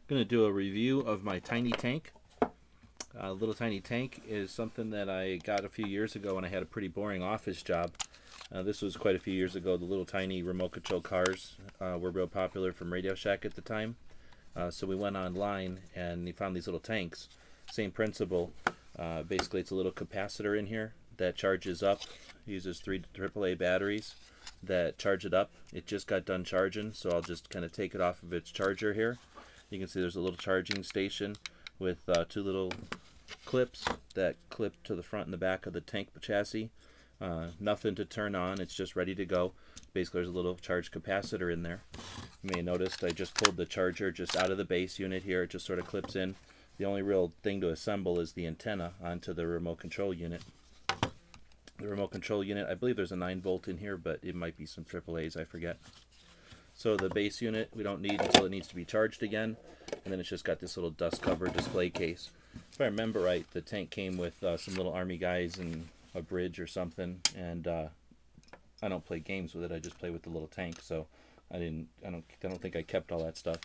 Going to do a review of my tiny tank. Little tiny tank is something that I got a few years ago when I had a pretty boring office job. This was quite a few years ago. The little tiny remote control cars were real popular from Radio Shack at the time. So we went online and we found these little tanks. Same principle. Basically it's a little capacitor in here that charges up. Uses 3 AAA batteries that charge it up. It just got done charging, so I'll just kind of take it off of its charger here. You can see there's a little charging station with 2 little clips that clip to the front and the back of the tank chassis. Nothing to turn on, it's just ready to go. Basically there's a little charge capacitor in there. You may have noticed I just pulled the charger just out of the base unit here. It just sort of clips in. The only real thing to assemble is the antenna onto the remote control unit. The remote control unit, I believe there's a 9-volt in here, but it might be some AAAs, I forget. So the base unit we don't need until it needs to be charged again, and then it's just got this little dust cover display case. If I remember right, the tank came with some little army guys and a bridge or something, and I don't play games with it. I just play with the little tank, so I don't think I kept all that stuff.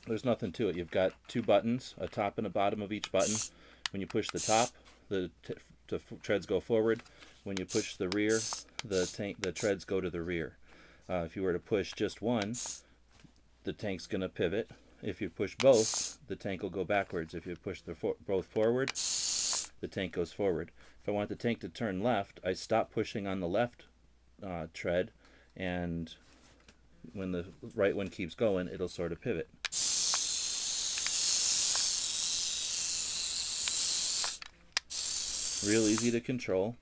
There's nothing to it. You've got 2 buttons, a top and a bottom of each button. When you push the top, the treads go forward. When you push the rear, the treads go to the rear. If you were to push just one, the tank's going to pivot. If you push both, the tank will go backwards. If you push both forward, the tank goes forward. If I want the tank to turn left, I stop pushing on the left tread, and when the right one keeps going, it'll sort of pivot. Real easy to control.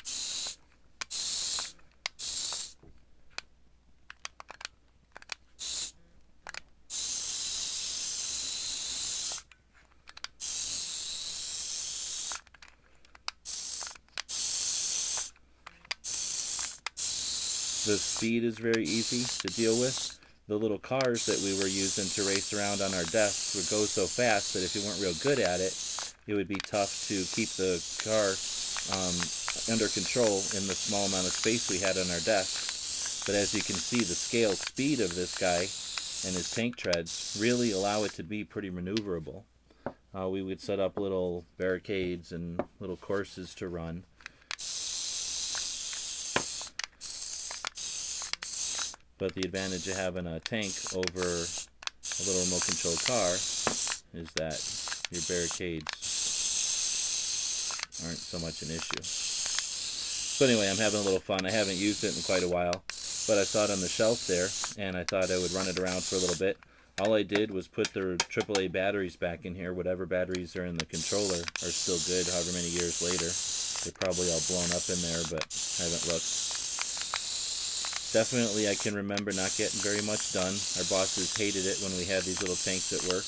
The speed is very easy to deal with. The little cars that we were using to race around on our desks would go so fast that if you weren't real good at it, it would be tough to keep the car under control in the small amount of space we had on our desks. But as you can see, the scale speed of this guy and his tank treads really allow it to be pretty maneuverable. We would set up little barricades and little courses to run. But the advantage of having a tank over a little remote control car is that your barricades aren't so much an issue. So anyway, I'm having a little fun. I haven't used it in quite a while, but I saw it on the shelf there, and I thought I would run it around for a little bit. All I did was put the AAA batteries back in here. Whatever batteries are in the controller are still good however many years later. They're probably all blown up in there, but I haven't looked. Definitely I can remember not getting very much done. Our bosses hated it when we had these little tanks at work.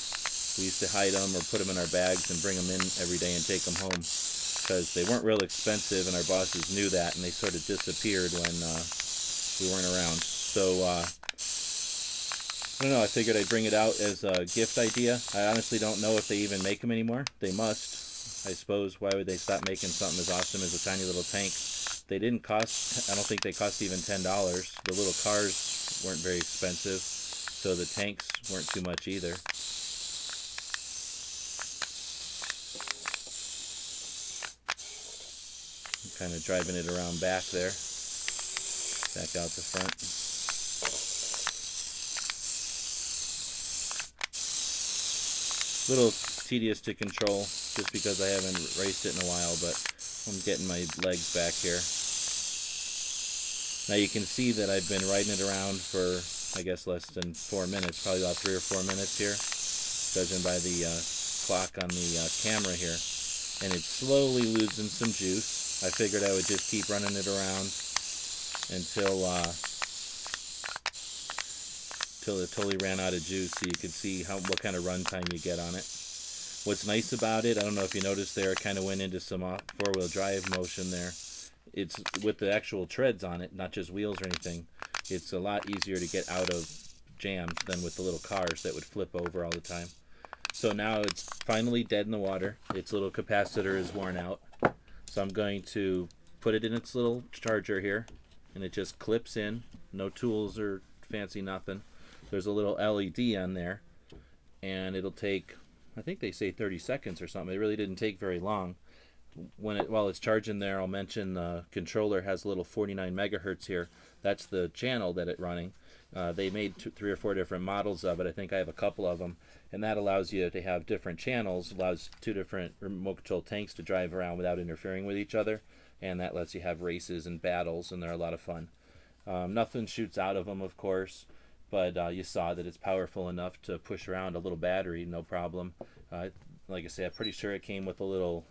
We used to hide them or put them in our bags and bring them in every day and take them home, because they weren't real expensive, and our bosses knew that, and they sort of disappeared when we weren't around. So I don't know, I figured I'd bring it out as a gift idea. I honestly don't know if they even make them anymore. They must, I suppose. Why would they stop making something as awesome as a tiny little tank? They didn't cost, I don't think they cost even $10. The little cars weren't very expensive, so the tanks weren't too much either. I'm kind of driving it around back there, back out the front. Little tedious to control just because I haven't raced it in a while, but I'm getting my legs back here. Now you can see that I've been riding it around for, I guess, less than 4 minutes, probably about 3 or 4 minutes here, judging by the clock on the camera here. And it's slowly losing some juice. I figured I would just keep running it around until it totally ran out of juice, so you could see what kind of run time you get on it. What's nice about it, I don't know if you noticed there, it kind of went into some four-wheel drive motion there. It's with the actual treads on it, not just wheels or anything. It's a lot easier to get out of jams than with the little cars that would flip over all the time. So now it's finally dead in the water. Its little capacitor is worn out. So I'm going to put it in its little charger here, and it just clips in. No tools or fancy nothing. There's a little LED on there, and it'll take, I think they say 30 seconds or something. It really didn't take very long. While it's charging there, I'll mention the controller has a little 49 megahertz here. That's the channel that it's running. They made 3 or 4 different models of it. I think I have a couple of them, and that allows you to have different channels, allows 2 different remote control tanks to drive around without interfering with each other, and that lets you have races and battles, and they're a lot of fun. Nothing shoots out of them, of course, but you saw that it's powerful enough to push around a little battery, no problem. Like I say, I'm pretty sure it came with a little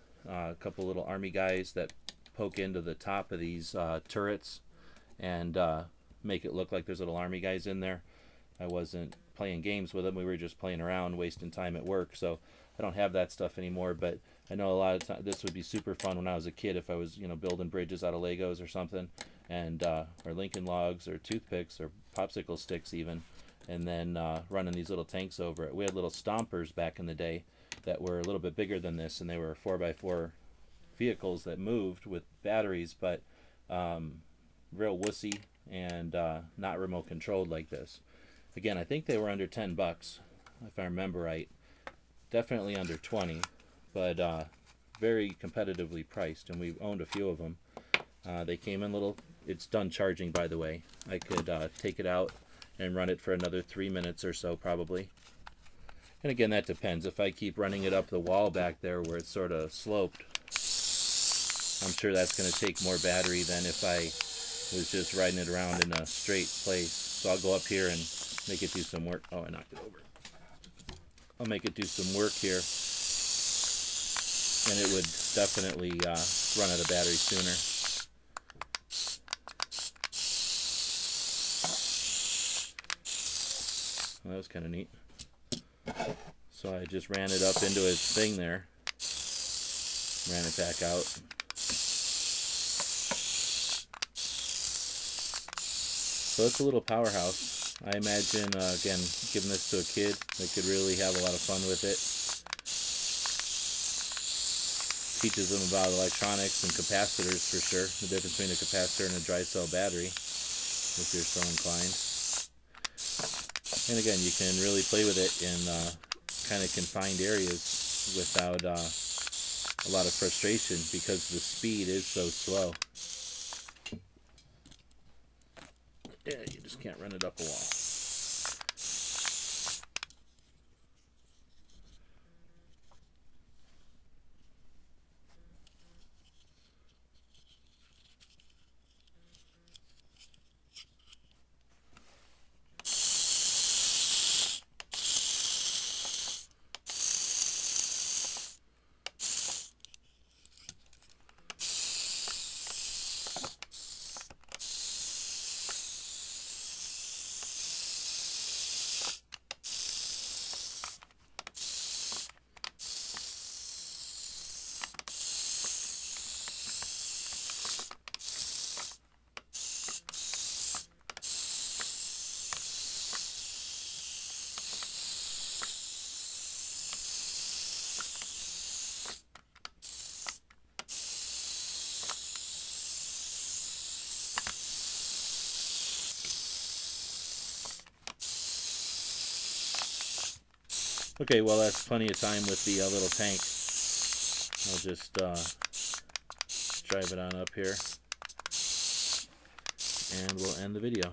couple little army guys that poke into the top of these turrets and make it look like there's little army guys in there. I wasn't playing games with them. We were just playing around, wasting time at work. So I don't have that stuff anymore, but I know a lot of time this would be super fun when I was a kid if I was, you know, building bridges out of Legos or something, and or Lincoln logs or toothpicks or popsicle sticks even, and then running these little tanks over it. We had little stompers back in the day that were a little bit bigger than this, and they were 4x4 vehicles that moved with batteries, but real wussy and not remote controlled like this. Again, I think they were under 10 bucks if I remember right. Definitely under 20, but very competitively priced, and we've owned a few of them. They came in little, it's done charging, by the way. I could take it out and run it for another 3 minutes or so probably. And again, that depends. If I keep running it up the wall back there where it's sort of sloped, I'm sure that's going to take more battery than if I was just riding it around in a straight place. So I'll go up here and make it do some work. Oh, I knocked it over. I'll make it do some work here, and it would definitely run out of battery sooner. Well, that was kind of neat. So I just ran it up into its thing there, ran it back out. So it's a little powerhouse. I imagine, again, giving this to a kid, they could really have a lot of fun with it. Teaches them about electronics and capacitors for sure, the difference between a capacitor and a dry cell battery, if you're so inclined. And again, you can really play with it in kind of confined areas without a lot of frustration because the speed is so slow. Yeah, you just can't run it up a wall. Okay, well that's plenty of time with the little tank. I'll just drive it on up here, and we'll end the video.